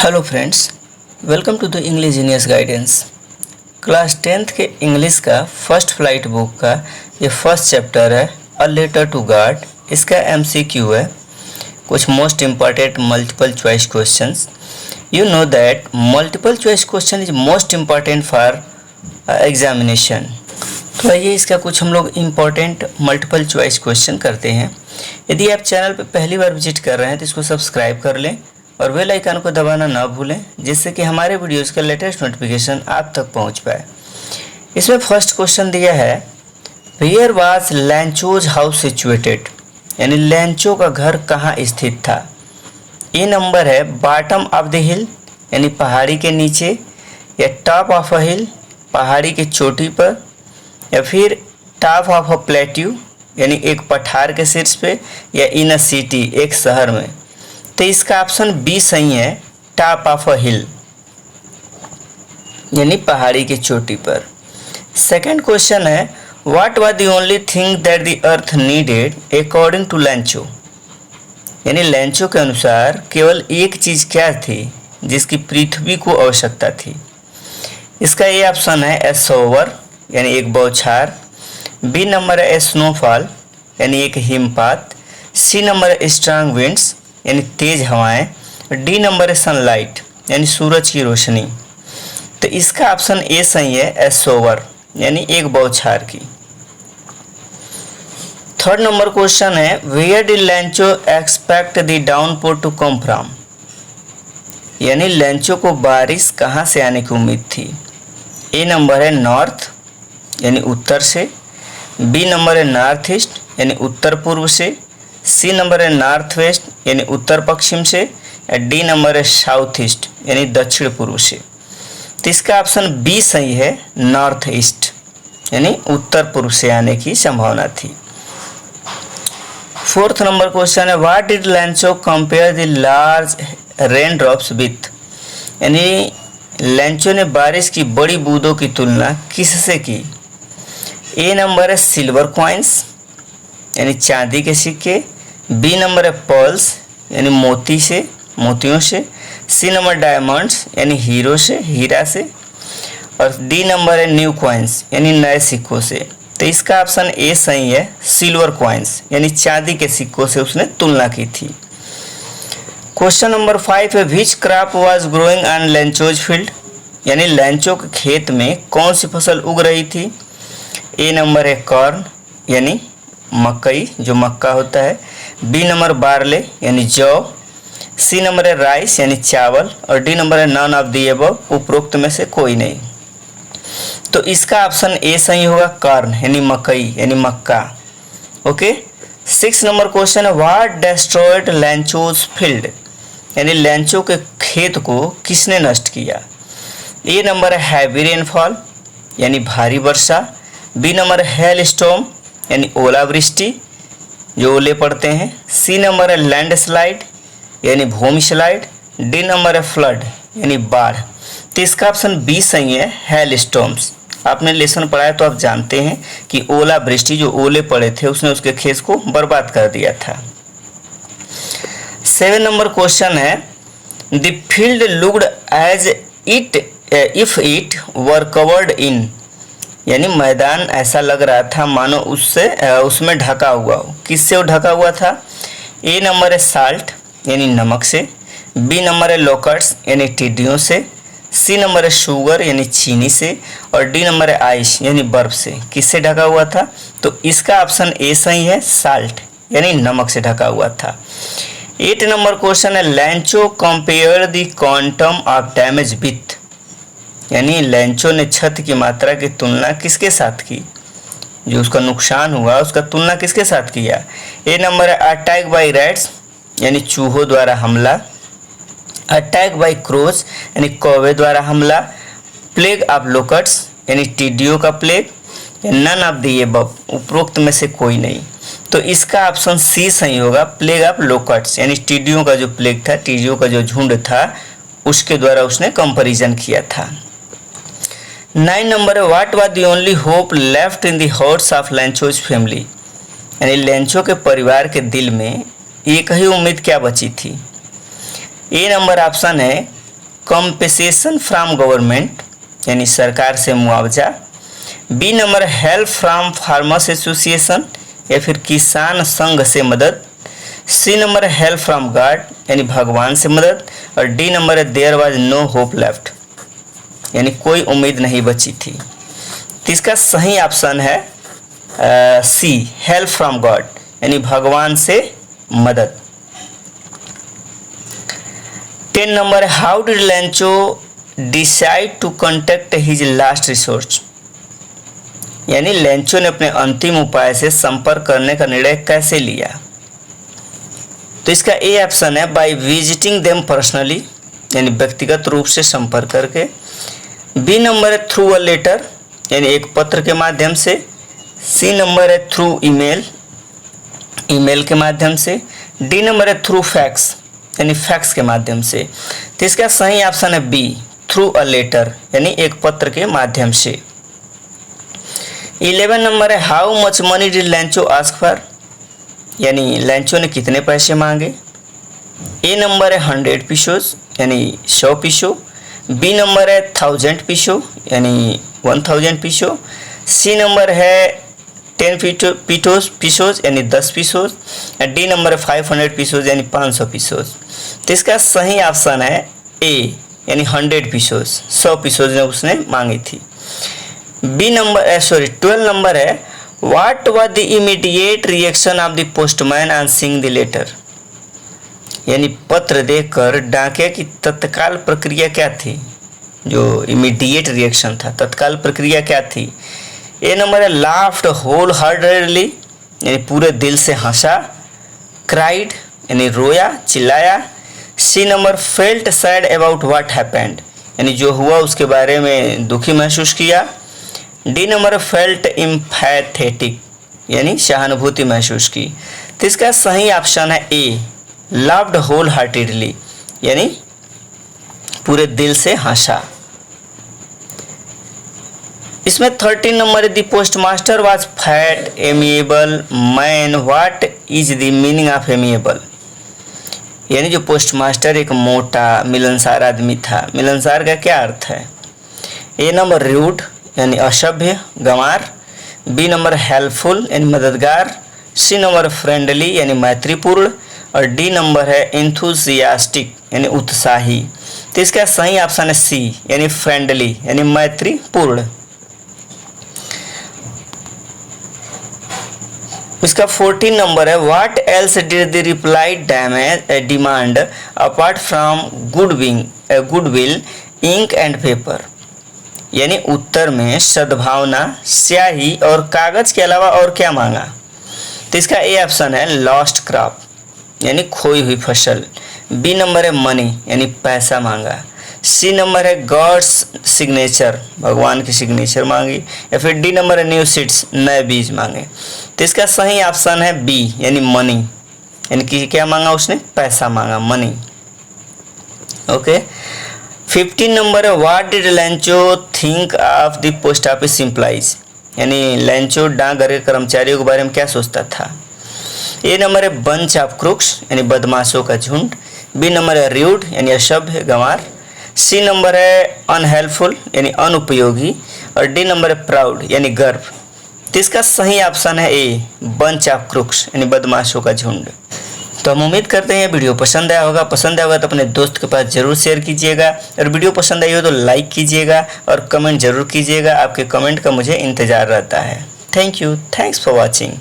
Hello friends, welcome to the English genius guidance. Class 10th के English का first flight book का ये first chapter है a letter to God. इसका MCQ है कुछ most important multiple choice questions. You know that multiple choice question is most important for examination. तो आइए इसका कुछ हम लोग इम्पॉर्टेंट मल्टीपल चॉइस क्वेश्चन करते हैं। यदि आप चैनल पर पहली बार विजिट कर रहे हैं तो इसको सब्सक्राइब कर लें और बेल आइकन को दबाना ना भूलें, जिससे कि हमारे वीडियोस का लेटेस्ट नोटिफिकेशन आप तक पहुंच पाए। इसमें फर्स्ट क्वेश्चन दिया है वेयर वाज लैंचोज हाउस सिचुएटेड, यानी लैंचो का घर कहाँ स्थित था। ए नंबर है बॉटम ऑफ द हिल, यानी पहाड़ी के नीचे, या टॉप ऑफ अ हिल, पहाड़ी के चोटी पर, या फिर टॉप ऑफ अ प्लेट्यू, यानी एक पठार के शीर्ष पे, या इन अ सिटी, एक शहर में। तो इसका ऑप्शन बी सही है, टॉप ऑफ अ हिल, यानी पहाड़ी की चोटी पर। सेकंड क्वेश्चन है what was the only thing that the earth needed according to Lencho, यानी लैंचो के अनुसार केवल एक चीज क्या थी जिसकी पृथ्वी को आवश्यकता थी। इसका ये ऑप्शन है ए सोवर, यानी एक बौछार। बी नंबर है स्नोफॉल, यानी एक हिमपात। सी नंबर है स्ट्रांग विंड्स, यानी तेज हवाएं। डी नंबर है सनलाइट, यानी सूरज की रोशनी। तो इसका ऑप्शन ए सही है ए सोवर, यानी एक बौछार की। थर्ड नंबर क्वेश्चन है where did Lencho expect the downpour to come from, यानी लैंचो को बारिश कहाँ से आने की उम्मीद थी। ए नंबर है नॉर्थ, यानी उत्तर से। बी नंबर है नॉर्थ ईस्ट, यानी उत्तर पूर्व से। सी नंबर है नॉर्थ वेस्ट, यानी उत्तर पश्चिम से। या डी नंबर है साउथ ईस्ट, यानी दक्षिण पूर्व से। तो इसका ऑप्शन बी सही है, नॉर्थ ईस्ट, यानी उत्तर पूर्व से आने की संभावना थी। फोर्थ नंबर क्वेश्चन है what did लैंचो compare the large rain drops with, यानी लैंचो ने बारिश की बड़ी बूंदों की तुलना किससे की। ए नंबर है सिल्वर कॉइन्स, यानी चांदी के सिक्के। बी नंबर है पर्ल्स, यानी मोतियों से। सी नंबर डायमंड्स, यानी हीरा से। और डी नंबर है न्यू कॉइन्स, यानी नए सिक्कों से। तो इसका ऑप्शन ए सही है, सिल्वर कॉइन्स, यानी चांदी के सिक्कों से उसने तुलना की थी। क्वेश्चन नंबर 5 है which crop was growing on Lencho's field, यानी लैंचो के खेत में कौन सी फसल उग रही थी। ए नंबर है कॉर्न, यानी मकई, जो मक्का होता है। बी नंबर बार्ले, यानी जौ। सी नंबर है राइस, यानी चावल। और डी नंबर है नॉन ऑफ द अबव, उपरोक्त में से कोई नहीं। तो इसका ऑप्शन ए सही होगा, कॉर्न, यानी मकई, यानी मक्का। ओके। 6 नंबर क्वेश्चन है व्हाट डिस्ट्रॉयड लैंचोज फील्ड, यानी लैंचो के खेत को किसने नष्ट किया। ए नंबर है हैवी रेनफॉल, यानी भारी वर्षा। बी नंबर है हेल स्टॉर्म, यानी ओलावृष्टि, जो ओले पड़ते हैं। सी नंबर है लैंडस्लाइड, यानी भूमिस्खलन। डी नंबर है फ्लड, यानी बाढ़। तो इसका ऑप्शन बी सही है, हेल स्टॉर्म्स। आपने लेसन पढ़ा है तो आप जानते हैं कि ओलावृष्टि, जो ओले पड़े थे, उसने उसके खेत को बर्बाद कर दिया था। 7 नंबर क्वेश्चन है the field looked as if it were covered in, यानी मैदान ऐसा लग रहा था मानो उसमें ढका हुआ हो। किससे वो ढका हुआ था। ए नंबर है साल्ट, यानी नमक से। बी नंबर है लोकट्स, यानी टिड्डियों से। सी नंबर है शुगर, यानी चीनी से। और डी नंबर है आइस, यानी बर्फ से। किससे ढका हुआ था। तो इसका ऑप्शन ए सही है, साल्ट, यानी नमक से ढका हुआ था। 8 नंबर क्वेश्चन है लैंचो compare the quantum of damage with, यानी लैंचो ने छत की मात्रा की तुलना किसके साथ की, जो उसका नुकसान हुआ उसका तुलना किसके साथ किया। ए नंबर है अटैक बाय रैट्स, यानी चूहों द्वारा हमला। अटैक बाय क्रोच, यानी कौवे द्वारा हमला। प्लेग ऑफ लोकट्स, यानी टिड्डियों का plague. None of the above, उपरोक्त में से कोई नहीं। तो इसका ऑप्शन सी सही होगा, प्लेग ऑफ लोकट्स, यानी टिड्डियों का जो प्लेग था, टिड्डियों का जो झुंड था, उसके द्वारा उसने कंपैरिजन किया था। 9 नंबर है what was the only hope left in the hearts of Lencho's family, यानी लैंचो के परिवार के दिल में एक ही उम्मीद क्या बची थी। ए नंबर ऑप्शन है कंपेसेशन फ्रॉम गवर्नमेंट यानी सरकार से मुआवजा। B number help from farmers association या फिर किसान संघ से मदद। C number help from God यानी भगवान से मदद। और डी नंबर है there was no hope left यानी कोई उम्मीद नहीं बची थी। तो इसका सही ऑप्शन है सी हेल्प फ्रॉम गॉड यानी भगवान से मदद। 10 नंबर है how did Lencho decide to contact his last resource यानी लैंचो ने अपने अंतिम उपाय से संपर्क करने का निर्णय कैसे लिया। तो इसका ए ऑप्शन है बाय विजिटिंग देम पर्सनली यानी व्यक्तिगत रूप से संपर्क करके। बी नंबर है थ्रू अ लेटर यानी एक पत्र के माध्यम से। सी नंबर है थ्रू ईमेल के माध्यम से। डी नंबर है थ्रू फैक्स यानी फैक्स के माध्यम से। तो इसका सही ऑप्शन है बी थ्रू अ लेटर यानी एक पत्र के माध्यम से। 11 नंबर है how much money did लैंचो ask for यानी लैंचो ने कितने पैसे मांगे। ए नंबर है 100 पीसोस यानी 100 पीसो। बी नंबर है 1000 पीसो यानी 1000 पीसो। सी नंबर है 10 पीसोस यानी 10 पीसोस। डी नंबर है 500 पीसोस यानी 500 पीसोस। तो इसका सही ऑप्शन है ए यानी 100 पीसोस 100 पीसोस ने उसने मांगी थी। बी नंबर 12 नंबर है what was the immediate reaction of the postman on seeing the letter यानी पत्र देखकर डाकिया की तत्काल प्रक्रिया क्या थी। जो इमीडिएट रिएक्शन था तत्काल प्रक्रिया क्या थी। ए नंबर है लाफ्ड होल हार्टेडली यानी पूरे दिल से हंसा। क्राइड यानी रोया चिल्लाया। C number felt sad about what happened यानी जो हुआ उसके बारे में दुखी महसूस किया। डी नंबर फेल्ट इम्पैथेटिक यानी सहानुभूति महसूस की। तो इसका सही ऑप्शन है ए लव्ड होल हार्टेडली यानी पूरे दिल से हंसा। इसमें 13 number the postmaster was fat amiable man what is the meaning of amiable यानी जो पोस्टमास्टर एक मोटा मिलनसार आदमी था। मिलनसार का क्या अर्थ है। ए नंबर रूड यानी असभ्य गंवार। बी नंबर हेल्पफुल यानी मददगार। सी नंबर फ्रेंडली यानी मैत्रीपूर्ण। और डी नंबर है इंथुजियास्टिक यानी उत्साही। तो इसका सही ऑप्शन है सी यानी फ्रेंडली यानी मैत्रीपूर्ण। इसका 14 नंबर है what else did the reply demand apart from goodwill ink and paper यानी उत्तर में सद्भावना स्याही और कागज के अलावा और क्या मांगा। तो इसका ए ऑप्शन है लॉस्ट क्रॉप यानी खोई हुई फसल। बी नंबर है मनी यानी पैसा मांगा। सी नंबर है गॉड्स सिग्नेचर भगवान की सिग्नेचर मांगी। या फिर डी नंबर है न्यू सीड्स नए बीज मांगे। तो इसका सही ऑप्शन है बी यानी मनी यानी कि क्या मांगा उसने पैसा मांगा मनी। ओके 15 नंबर है what did लैंचो think of the post office employees यानी लैंचो डाकघर के कर्मचारियों के बारे में क्या सोचता था। ए नंबर है बंच ऑफ क्रूक्स यानी बदमाशों का झुंड। बी नंबर है रूड यानी असभ्य गंवार। सी नंबर है अनहेल्पफुल यानी अनुपयोगी। और डी नंबर है प्राउड यानी गर्व। तो इसका सही ऑप्शन है ए बंच ऑफ क्रूक्स यानी बदमाशों का झुंड। तो हम उम्मीद करते हैं वीडियो पसंद आया होगा। पसंद आया होगा तो अपने दोस्त के पास जरूर शेयर कीजिएगा। और वीडियो पसंद आई हो तो लाइक कीजिएगा और कमेंट जरूर कीजिएगा। आपके कमेंट का मुझे इंतज़ार रहता है। Thank you. Thanks for watching.